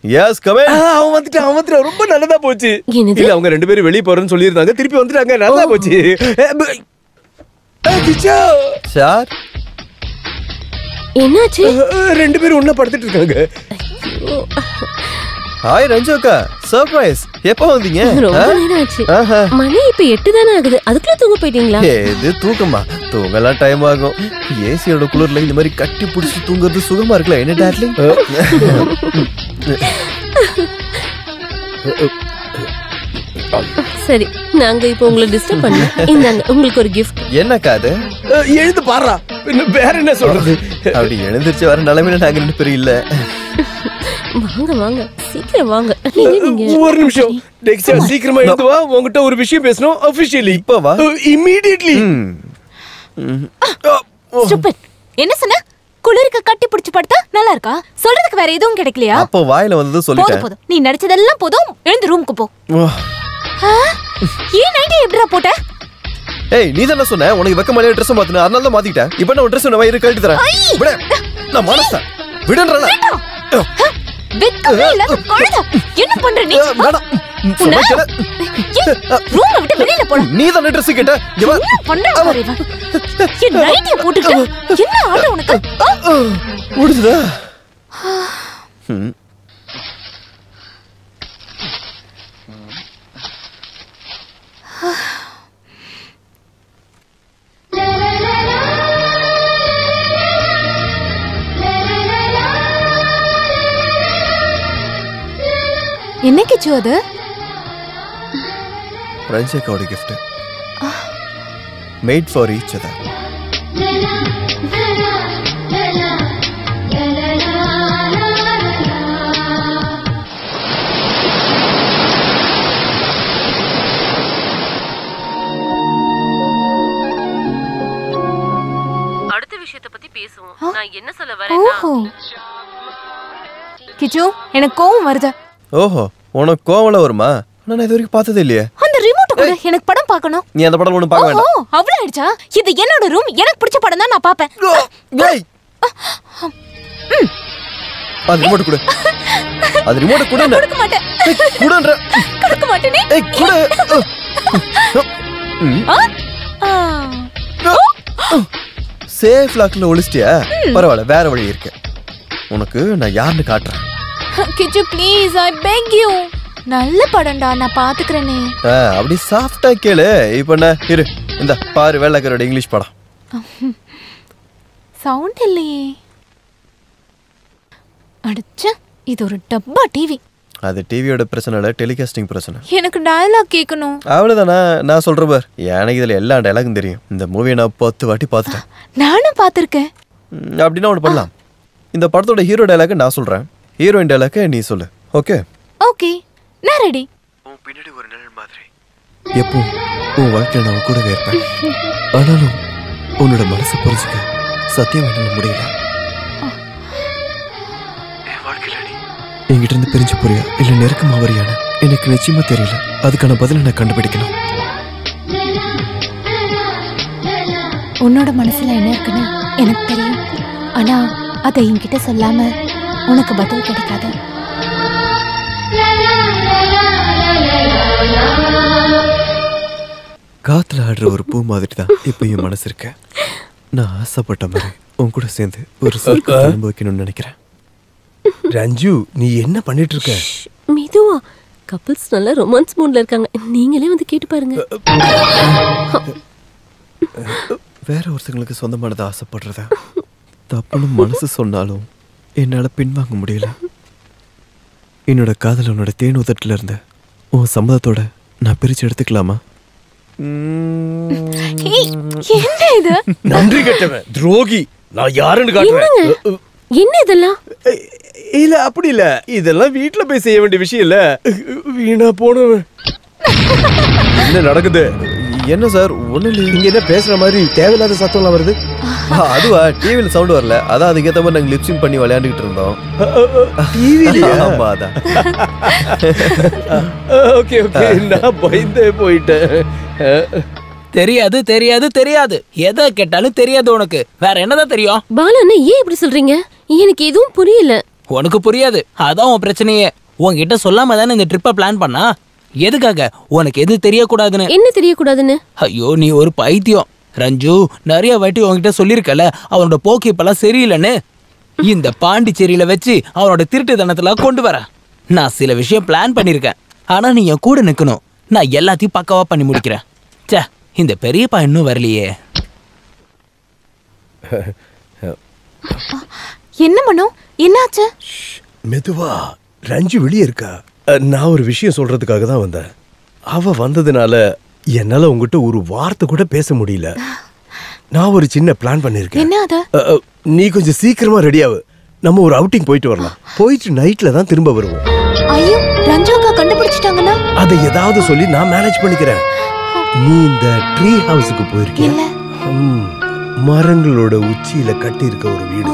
Yes come in. அவன் வந்துட்டான் ரொம்ப நல்லதா போச்சு. இல்ல அவங்க ரெண்டு பேரும் வெளிய போறேன்னு சொல்லிருந்தாங்க, திருப்பி வந்துட்டாங்க, நல்லா போச்சு. கிச்சா சார் என்னாச்சு? ரெண்டு பேரும் ஒண்ணா படுத்துட்டு இருக்காங்க. ஹாய் ரஞ்சு அக்கா, சர்ப்ரைஸ். எப்போ வந்தீங்க? ரொம்ப நேரம் ஆச்சு. மணி இப்ப 8 தானே ஆகுது, அதுக்குள்ள தூங்க போயிட்டீங்களா? இது தூக்கமா? தூங்கலாம் டைம் ஆகும். ஏசியோட குளிர்ல இந்த மாதிரி கட்டி பிடிச்சி தூங்குறது சுகமா இருக்குல்ல என்ன டார்லிங்? சரி, நாங்க இப்போ உங்களை டிஸ்டர்ப் பண்ணல. இந்தாங்க உங்களுக்கு ஒரு gift. என்னக்கா அது? எழுந்து பாறா, வேற என்ன சொல்றது? அப்படி எழுந்திருச்சு வர நிலைமையில நாங்க ரெண்டு பேரும் இல்ல. வாங்க வாங்க, சீக்கிரம் வாங்க. நீங்க ஒரு நிமிஷம் டெக்ஸா, சீக்கிரமா எழுந்து வா. உன்கிட்ட ஒரு விஷயம் பேசணும் ஆபீஷியலி. இப்ப வா. இமிடியட்லி. ஸ்டூபிட். என்ன சொன்ன? குளிருக்கு கட்டி பிடிச்சு படுத்தா நல்லா இருக்கா? சொல்றதுக்கு வேற எதுவும் கிடைக்கலையா? அப்போ வாயில வந்தது சொல்லிட்டேன். போதும், நீ நடிச்சதெல்லாம் போதும். எழுந்து ரூமுக்கு போ. ஏன் நைட்டி எப்படிடா போட்ட? ஏய், நீ தான சொன்ன உனக்கு வெக்கமாலே Dress மாத்துன, அதனால தான் மாத்திட்டேன். இப்போ நான் Dress நான் வயிறு கழட்டி தரேன். விடு. நான் மனசா விடுன்றல. வெக்கமே இல்லாத கழுத. என்ன பண்ற நீ? வேணாம். ரூமை விட்டு வெளியில போடா. நீ தான Dress கேட்ட. என்ன பண்ற பாரு இவன். என் நைட்டியை போட்டுட்டு என்ன ஆட உனக்கு? முடிஞ்சதா? என்ன கிச்சு அது? ரஞ்சிகாவோட gift. Made for each other. அடுத்த விஷயத்தை பத்தி பேசுவோம். நான் என்ன சொல்ல வரேன்னா, கிச்சு எனக்கு கோவம் வருது. ஓஹோ, உனக்கு கோவம்ல வருமா? நான் இது வரைக்கும் பார்த்ததே இல்லையே. அந்த ரிமோட் கூட எனக்கு படம் பார்க்கணும். நீ அந்த படம் ஒண்ணு பார்க்க வேண்டாம். ஓ, அவ்வளவு ஆயிடுச்சா? இது என்னோட ரூம், எனக்கு பிடிச்ச படம் தான் நான் பாப்பேன். ஏய், அது ரிமோட் கொடு. அது ரிமோட் கொடு. கொடுக்க மாட்டேன். கொடுன்ற. கொடுக்க மாட்டேனே. ஏய், கொடு. சேஃப் லாக்ல ஒளிச்சிட்டியா? பரவாயில்ல, வேற வழி இருக்கு. உனக்கு நான் யாருன்னு காட்டுறேன். கிச்சு ப்ளீஸ், ஐ பெக் யூ. நல்ல படம்டா, நான் பாத்துக்கறேனே. அப்படி சாஃப்ட்டா கேளு. இப்போ என்ன இரு, இந்த பாரு வெள்ளக்காரோட இங்கிலீஷ் படம். சவுண்ட் இல்லையே. அடச்சே, இது ஒரு டப்பா டிவி. அது டிவியோட பிரச்சனை இல்ல, டெலிகாஸ்டிங் பிரச்சனை. எனக்கு டயலாக் கேட்கணும். அவ்வளவுதானா? நான் சொல்றேன் பார், எனக்கு இதுல எல்லா டயலாகும் தெரியும். இந்த மூவியை நான் 10 வாட்டி பார்த்துட்டேன். நானும் பார்த்திருக்கேன். அப்படின்னா ஒன்று பண்ணலாம். இந்த படத்தோட ஹீரோ டயலாக நான் சொல்றேன், ஹீரோயின் டயலாக நீ சொல்லு. ஓகே? ஓகே, நான் ரெடி. உன் பின்னாடி ஒரு நிழல் மாதிரி எப்போ உன் வாழ்க்கையில நான் கூடவே இருப்பேன். ஆனாலும் உன்னோட மனசை புரிஞ்சுக்க சத்தியம் என்னால முடியல. என் வாழ்க்கையில நீ என்கிட்ட இருந்து பிரிஞ்சு போறியா இல்ல நெருக்கமா வரியான்னு எனக்கு நிச்சயமா தெரியல. அதுக்கான பதிலை நான் கண்டுபிடிக்கணும். உன்னோட மனசுல என்ன இருக்குன்னு எனக்கு தெரியும். ஆனா அதை என்கிட்ட சொல்லாம உனக்கு பதில் கிடைக்காது. காத்துல ஆடுற ஒரு பூ மாதிரி தான் இப்ப என் மனசு இருக்க. நான் ஆசைப்பட்ட மாதிரி உன் கூட சேர்ந்து ஒரு சொர்க்கம் அனுபவிக்கணும்னு நினைக்கிறேன். ரஞ்சு, நீ என்ன பண்ணிட்டு இருக்க? மெதுவா. கப்பிள்ஸ் நல்லா ரொமான்ஸ் மூட்ல இருக்காங்க, நீங்களே வந்து கேட்டு பாருங்க. வேற ஒருத்தங்களுக்கு சொந்தமானதை ஆசைப்படுறத தப்புன்னு மனசு சொன்னாலும் என்னால பின்வாங்க முடியல. என்னோட காதல் உன்னோட தேன் உதட்டுல இருந்த உன் சம்மதத்தோட நான் பிரிச்சு எடுத்துக்கலாமா? என்ன இது? நன்றி கெட்டவன், துரோகி. நான் யாருன்னு காட்டுறேன். என்ன இதெல்லாம்? இல்ல அப்படி இல்ல, இதெல்லாம் வீட்டுல போய் செய்ய வேண்டிய விஷயம் இல்ல. வீணா போனவன். என்ன நடக்குது? என்ன சார் ஒண்ணு இங்க என்ன பேசுற மாதிரி தேவையில்லாத சத்தம்லாம் வருது? அதுவா, டிவில சவுண்ட் வரல, அதான் அதுக்கேற்ற மாதிரி நாங்க லிப்சிங் பண்ணி விளையாண்டுகிட்டு இருந்தோம். டிவிலயா? ஆமா, அதான். ஓகே ஓகே, நான் பயந்தே போயிட்டேன். தெரியாது தெரியாது தெரியாது, எதை கேட்டாலும் தெரியாது உனக்கு. வேற என்னதான் தெரியும்? பாலா, ஏன் இப்படி சொல்றீங்க? எனக்கு எதுவும் புரியல. உனக்கு புரியாது, அதான் உன் பிரச்சனையே. உன்கிட்ட சொல்லாம தானே இந்த ட்ரிப்பை பிளான் பண்ணா. எதுக்காக? உனக்கு எது தெரியக்கூடாதுன்னு. என்ன தெரியக்கூடாதுன்னு? ஐயோ, நீ ஒரு பைத்தியம் ரஞ்சு. நிறைய வாட்டி உன்கிட்ட சொல்லிருக்கல அவனோட போக்கு இப்பெல்லாம் சரியில்லைன்னு. இந்த பாண்டிச்சேரியில வச்சு அவனோட திருட்டுத்தனத்துல கொண்டு வர நான் சில விஷயம் பிளான் பண்ணிருக்கேன். ஆனா நீ என் கூட நிக்கணும். நான் எல்லாத்தையும் பக்காவா பண்ணி முடிக்கிறேன். சே, இந்த பெரியப்பா இன்னும் வரலையே. என்ன மனோ, என்னாச்சு? மெதுவா. ரஞ்சு வெளியே இருக்கா. நான் ஒரு விஷயம் சொல்றதுக்காக தான் வந்தேன். அவ வந்ததுனால என்னால உங்ககிட்ட ஒரு வார்த்தை கூட பேச முடியல. நான் ஒரு சின்ன பிளான் பண்ணிருக்கேன். என்ன அது? நீ கொஞ்சம் சீக்கிரமா ரெடியாவு. நம்ம ஒரு அவுட்டிங் போயிட்டு வரலாம். போயிட்டு நைட்ல தான் திரும்ப வருவோம். ஐயோ, ரஞ்சு அக்கா கண்டுபிடிச்சிட்டாங்கன்னா? அதை ஏதாவது சொல்லி நான் மேனேஜ் பண்ணிக்கிறேன். நீ இந்த ட்ரீ ஹவுஸுக்கு போயிருக்கியா? மரங்களோட உச்சியில கட்டி இருக்க ஒரு வீடு,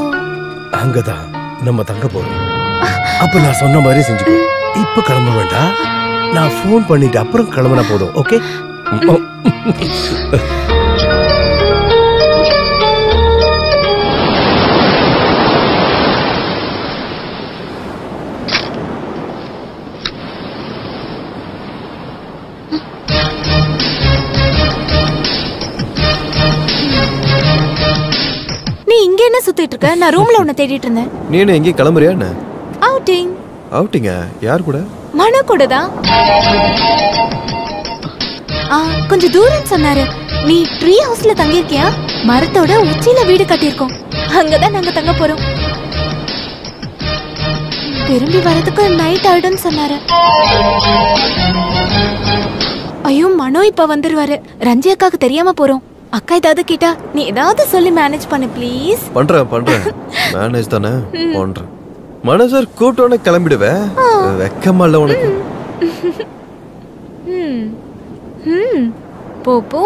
அங்கதான் நம்ம தங்க போறோம். அப்ப நான் சொன்ன மாதிரி செஞ்சுக்கோ. இப்ப கிளம்ப வேண்டாம், நான் போன் பண்ணிட்டு அப்புறம் கிளம்பினா போதும். ஓகே? இங்க என்ன சுத்திட்டு இருக்க? நான் ரூம்ல உன்னை தேடிட்டு இருந்தேன். நீ என்ன எங்கேயும் கிளம்புறியா என்ன? அவுட்டிங். அவுட்டிங்கா? யார் கூட? மனோ கூட தான். கொஞ்சம் தூரம் சொன்னாரு. நீ ட்ரீ ஹவுஸ்ல தங்கியிருக்கியா? மரத்தோட உச்சியில வீடு கட்டியிருக்கோம். அங்கதான் நாங்க தங்க போறோம். திரும்பி வரதுக்கு நைட் ஆயிடும்னு சொன்னாரு. ஐயோ, மனோ இப்ப வந்துருவாரு. ரஞ்சி அக்காக்கு தெரியாம போறோம். அக்கா ஏதாவது கேட்டா நீ ஏதாவது சொல்லி மேனேஜ் பண்ணு ப்ளீஸ். பண்றேன் மேனேஜ் தானே பண்றேன். மனசர் கூட்டோட கிளம்பிடுவேன். வெக்கமா இல்ல உனக்கு? போ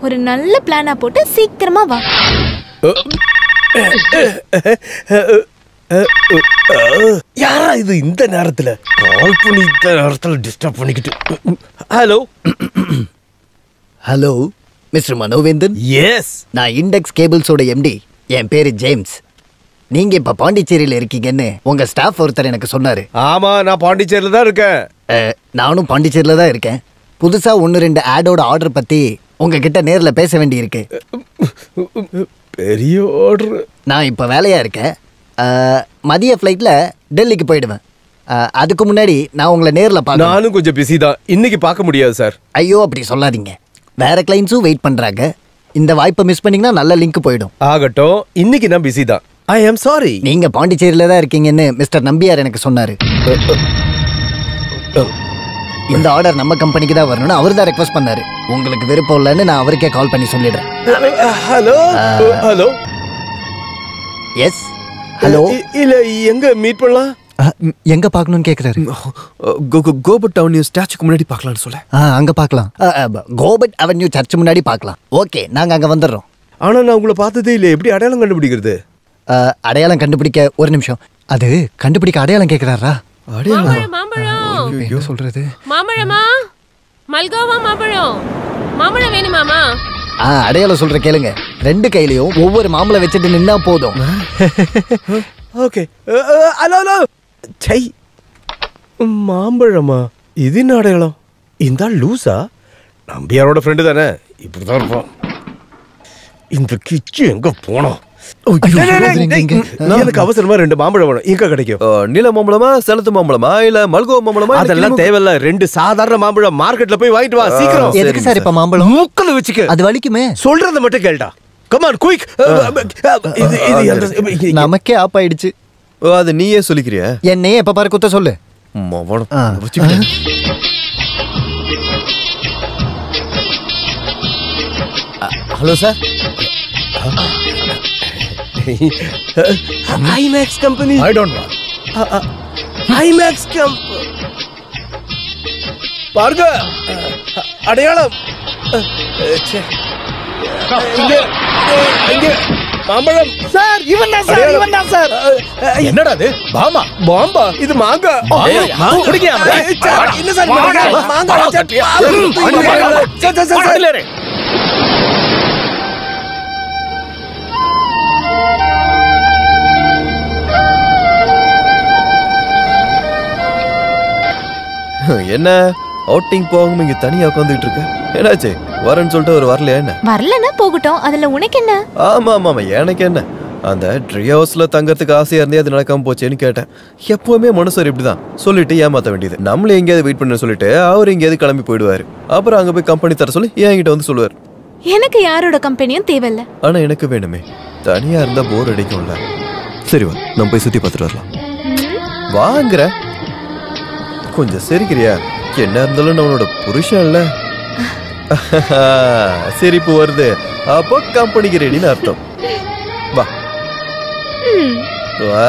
ஒரு நல்ல பிளானா போட்டு சீக்கிரமா வா. யாரா இது இந்த நேரத்துல கால் பண்ணி இந்த நேரத்துல டிஸ்டர்ப் பண்ணிக்கிட்டு? Hello hello mister Manovendhan. Yes, நான் இண்டெக்ஸ் கேபிள்ஸோட எம்டி. என் பேரு ஜேம்ஸ். நீங்க இப்ப பாண்டிச்சேரியில இருக்கீங்கன்னு உங்க ஸ்டாஃப் ஒருத்தர் எனக்கு சொன்னாரு. ஆமா, நான் பாண்டிச்சேரியில தான் இருக்கேன். நானும் பாண்டிச்சேரியில தான் இருக்கேன். புதுசா 1-2 ஆடோட ஆர்டர் பத்தி உங்ககிட்ட நேர்ல பேச வேண்டி இருக்கு. பெரிய ஆர்டர். நான் இப்ப வேலையா இருக்கேன். மதிய ஃப்ளைட்ல டெல்லிக்கு போயிடுவேன். அதுக்கு முன்னாடி நான் உங்களை நேர்ல பார்க்க. நானும் கொஞ்சம் பிஸி தான், இன்னைக்கு பார்க்க முடியாது சார். ஐயோ, அப்படி சொல்லாதீங்க. வேற கிளைண்ட்ஸும் வெயிட் பண்றாங்க. இந்த வாய்ப்பை மிஸ் பண்ணீங்கன்னா நல்ல லிங்க் போயிடும். ஆகட்டும், இன்னைக்கு நான் பிஸி தான். ஐ ஆம் சாரி. நீங்க பாண்டிச்சேரியில தான் இருக்கீங்கன்னு மிஸ்டர் நம்பியார் எனக்கு சொன்னாரு. இந்த ஆர்டர் நம்ம கம்பெனிக்கு தான் வரணும்னு அவர் தான் ரெக்வஸ்ட் பண்ணாரு. உங்களுக்கு விருப்பம் இல்லைன்னு நான் அவருக்கே கால் பண்ணி சொல்லிடுறேன். Hello hello. Yes hello. இல்ல, எங்க மீட் பண்ணலாம்? எங்க பார்க்கணும்னு கேக்குறாரு. கோபட் அவென்யூ ஸ்டாச்சுக்கு முன்னாடி பார்க்கலாம்னு சொல்ல. அங்க பார்க்கலாம். கோபட் அவென்யூ சர்ச் முன்னாடி பார்க்கலாம். ஓகே, நாங்க அங்க வந்துடுறோம். ஆனா நான் உங்களை பார்த்ததே இல்லை. எப்படி அடையாளம் கண்டுபிடிக்கிறது? அடையாளம் கண்டுபிடிக்க ஒரு நிமிஷம். அது கண்டுபிடிக்க அடையாளம் கேக்குறாரா? மாம்பழம் சொல்றது மாம்பழமா? மல்கோவா மாம்பழம். மாம்பழம் வேணுமாமா? அடையாளம் சொல்ற கேளுங்க. 2 கையிலயும் ஒவ்வொரு மாம்பழம் வச்சுட்டு நின்னா போதும். ஓகே. Hello hello. சை, மாம்பழமா? இது என்ன அடையாளம்? இந்த லூசா? நம்பியாரோட ஃப்ரெண்டு தானே, இப்படிதான் இருப்பான். இந்த கிச்சு எங்க போனோம்? எனக்கு அவசரமா 2 மாம்பழம் வேணும். எங்க கிடைக்கும்? நீல மாம்பழமா, சேலத்து மாம்பழமா, இல்ல மல்கோவா மாம்பழமா? அதெல்லாம் தேவையில்ல. 2 சாதாரண மாம்பழம் மார்க்கெட்ல போய் வாங்கிட்டு வா சீக்கிரம். எதுக்கு சார் இப்ப மாம்பழம்? மூக்கல வச்சுக்க. அது வலிக்குமே. சொல்றத மட்டும் கேளுடா. Come on quick. நமக்கே ஆப் ஆயிடுச்சு. அது நீயே சொல்லிக்கிறியா? என்னையே எப்ப பாரு குத்த சொல்லு. Hello sir. IMAX company. I don't know. IMAX பாருங்க, அடையாளம். இங்க மாம்பழம் சார். இவன் தான் சார். என்னடா இது? பாமா? பாம்பா? இது மாங்கா. என்ன சார் மாங்கா? என்ன அவுட்டிங் போகாம இங்க தனியா உட்காந்துட்டு இருக்க? என்னாச்சு? வரேன்னு சொல்லிட்டு ஒரு வரலையா என்ன? வரலன்னா போகட்டும், அதுல உனக்கு என்ன? ஆமா ஆமா ஆமா, எனக்கு என்ன, அந்த ட்ரீ ஹவுஸ்ல தங்கறதுக்கு ஆசையா இருந்தே அது நடக்காம போச்சேன்னு கேட்டேன். எப்பவுமே மனுஷர் இப்படிதான் சொல்லிட்டு ஏமாத்த வேண்டியது. நம்மள எங்கேயாவது வெயிட் பண்ண சொல்லிட்டு அவர் எங்கேயாவது கிளம்பி போயிடுவாரு. அப்புறம் அங்க போய் கம்பெனி தர சொல்லி என்கிட்ட வந்து சொல்லுவார். எனக்கு யாரோட கம்பெனியும் தேவையில்ல. ஆனா எனக்கு வேணுமே, தனியா இருந்தா போர் அடிக்கும்ல. சரி வா, நம்ம போய் சுத்தி பார்த்துட்டு வரலாம். வாங்குற கொஞ்சம் சிரிக்கிறியா? என்ன இருந்தாலும் நம்மளோட புருஷன் இல்ல. சிரிப்பு வருது, அப்போ கம்பெனிக்கு ரெடின்னு அர்த்தம். வா வா.